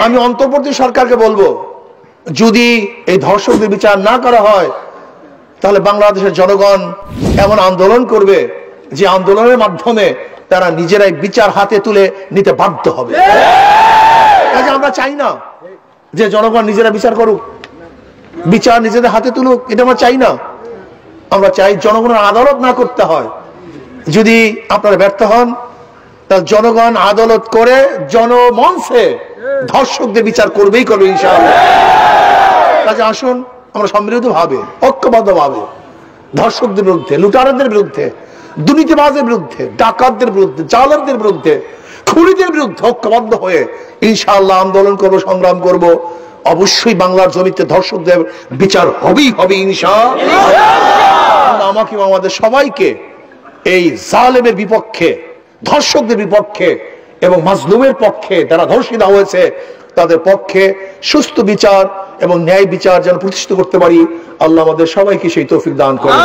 আমি অন্তর্বর্তী সরকারকে বলবো, যদি এই ধর্ষকদের বিচার না করা হয় তাহলে বাংলাদেশের জনগণ এমন আন্দোলন করবে যে আন্দোলনের মাধ্যমে তারা নিজেরাই বিচার হাতে তুলে নিতে বাধ্য হবে। আমরা চাই না যে জনগণ নিজেরা বিচার করুক, বিচার নিজেদের হাতে তুলুক, এটা আমরা চাই না। আমরা চাই জনগণের আদালত না করতে হয়। যদি আপনারা ব্যর্থ হন তাহলে জনগণ আদালত করে জনমঞ্চে ধর্ষকদের বিচার করবেই করবে ইনশাআল্লাহ। কাজে আসুন আমরা সম্মিলিত ভাবে, ঐক্যবদ্ধ ভাবে ধর্ষকদের বিরুদ্ধে, লুটারদের বিরুদ্ধে, দুর্নীতিবাজের বিরুদ্ধে, ডাকাতদের বিরুদ্ধে, জালেরদের বিরুদ্ধে, খুনিদের বিরুদ্ধে ঐক্যবদ্ধ হয়ে ইনশাআল্লাহ আন্দোলন করব, সংগ্রাম করব। অবশ্যই বাংলার জমিতে ধর্ষকদের বিচার হবেই হবে ইনশাআল্লাহ। আমাকে আমাদের সবাইকে এই জালেমের বিপক্ষে, ধর্ষকদের বিপক্ষে এবং মাজলুমের পক্ষে, যারা ধর্ষিতা হয়েছে তাদের পক্ষে সুস্থ বিচার এবং ন্যায় বিচার যেন প্রতিষ্ঠিত করতে পারি, আল্লাহ আমাদের সবাইকে সেই তৌফিক দান করেন।